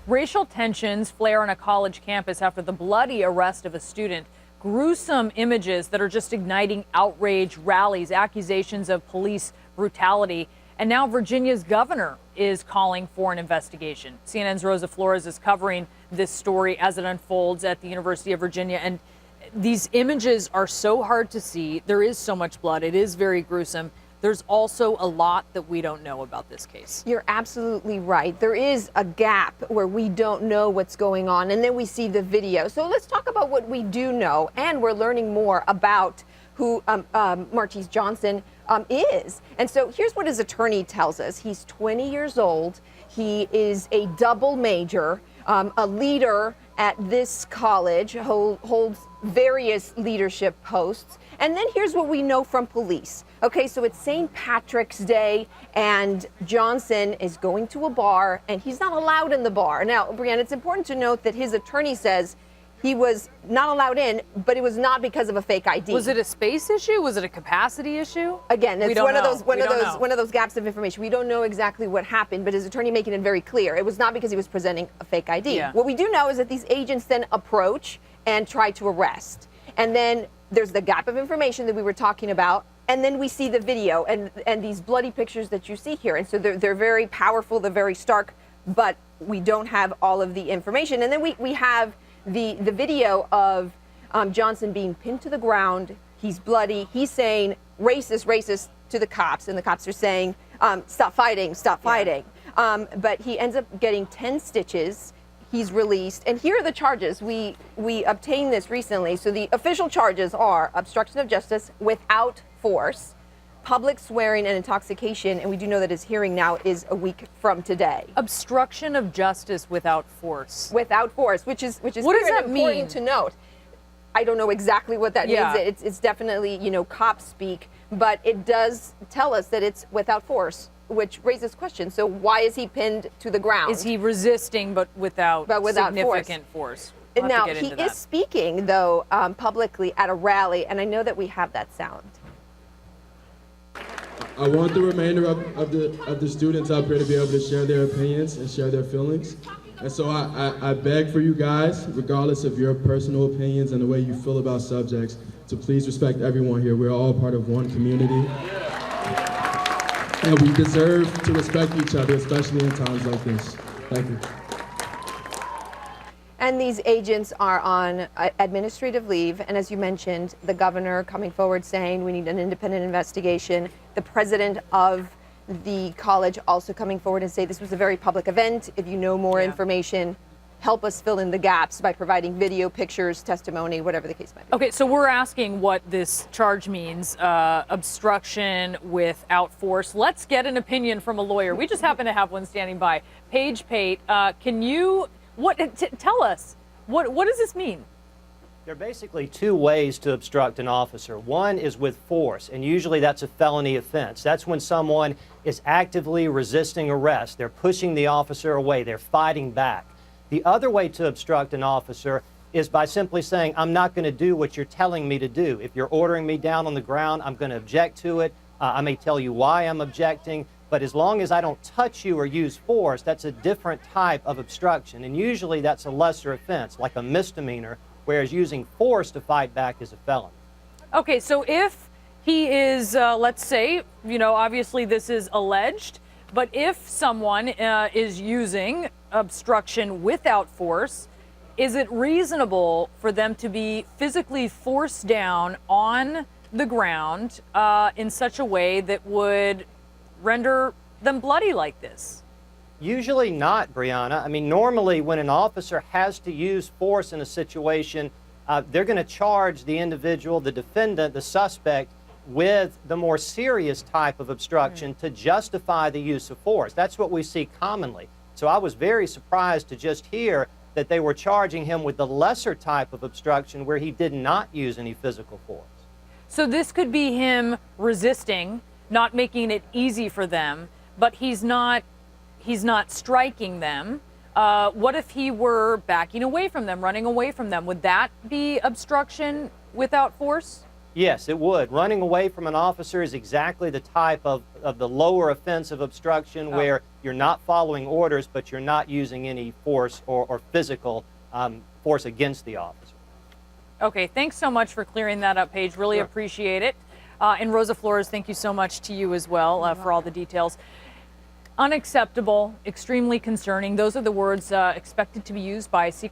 Racial tensions flare on a college campus after the bloody arrest of a student. Gruesome images that are just igniting outrage, rallies, accusations of police brutality. And now Virginia's governor is calling for an investigation. CNN's Rosa Flores is covering this story as it unfolds at the University of Virginia. And these images are so hard to see. There is so much blood. It is very gruesome. There's also a lot that we don't know about this case. You're absolutely right. There is a gap where we don't know what's going on, and then we see the video. So let's talk about what we do know, and we're learning more about who Marquise Johnson is. And so here's what his attorney tells us. He's 20 years old. He is a double major, a leader at this college, holds various leadership posts. And then here's what we know from police. Okay, so it's St. Patrick's Day, and Johnson is going to a bar, and he's not allowed in the bar. Now, Brianna, it's important to note that his attorney says he was not allowed in, but it was not because of a fake ID. Was it a space issue? Was it a capacity issue? Again, it's one of those gaps of information. We don't know exactly what happened, but his attorney making it very clear. It was not because he was presenting a fake ID. Yeah. What we do know is that these agents then approach and try to arrest. And then there's the gap of information that we were talking about. And then we see the video and these bloody pictures that you see here. And so they're very powerful, they're very stark, but we don't have all of the information. And then we have the video of Johnson being pinned to the ground. He's bloody. He's saying racist, racist to the cops. And the cops are saying, stop fighting, stop fighting. Yeah. But he ends up getting 10 stitches. He's released. And here are the charges. We obtained this recently. So the official charges are obstruction of justice without force, public swearing, and intoxication. And we do know that his hearing now is a week from today. Obstruction of justice without force. Without force, which is what does that important mean? To note. I don't know exactly what that means. It's definitely, cop speak, but it does tell us that it's without force, which raises questions. So why is he pinned to the ground? Is he resisting but without significant force? We'll now, he is speaking, though, publicly at a rally, and I know that we have that sound. I want the remainder of the students up here to be able to share their opinions and share their feelings. And so I beg for you guys, regardless of your personal opinions and the way you feel about subjects, to please respect everyone here. We're all part of one community. And we deserve to respect each other, especially in times like this. Thank you. And these agents are on administrative leave. And as you mentioned, the governor coming forward saying we need an independent investigation. The president of the college also coming forward and say this was a very public event. If you know more information, help us fill in the gaps by providing video, pictures, testimony, whatever the case might be. Okay, so we're asking what this charge means, obstruction without force. Let's get an opinion from a lawyer. We just happen to have one standing by. Pate, can you... tell us, what does this mean? There are basically two ways to obstruct an officer. One is with force, and usually that's a felony offense. That's when someone is actively resisting arrest. They're pushing the officer away. They're fighting back. The other way to obstruct an officer is by simply saying, I'm not going to do what you're telling me to do. If you're ordering me down on the ground, I'm going to object to it. I may tell you why I'm objecting. But as long as I don't touch you or use force, that's a different type of obstruction. And usually that's a lesser offense, like a misdemeanor, whereas using force to fight back is a felony. Okay, so if he is, let's say, obviously this is alleged, but if someone is using obstruction without force, is it reasonable for them to be physically forced down on the ground in such a way that would render them bloody like this? Usually not, Brianna. I mean, normally when an officer has to use force in a situation, they're going to charge the individual, the defendant, the suspect, with the more serious type of obstruction to justify the use of force. That's what we see commonly. So I was very surprised to just hear that they were charging him with the lesser type of obstruction where he did not use any physical force. So this could be him resisting, not making it easy for them, but he's not striking them. What if he were backing away from them, running away from them? Would that be obstruction without force? Yes, it would. Running away from an officer is exactly the type of the lower offense of obstruction where you're not following orders, but you're not using any force or physical force against the officer. Okay, thanks so much for clearing that up, Paige. Really appreciate it. And Rosa Flores, thank you so much to you as well for all the details. Unacceptable, extremely concerning. Those are the words expected to be used by secret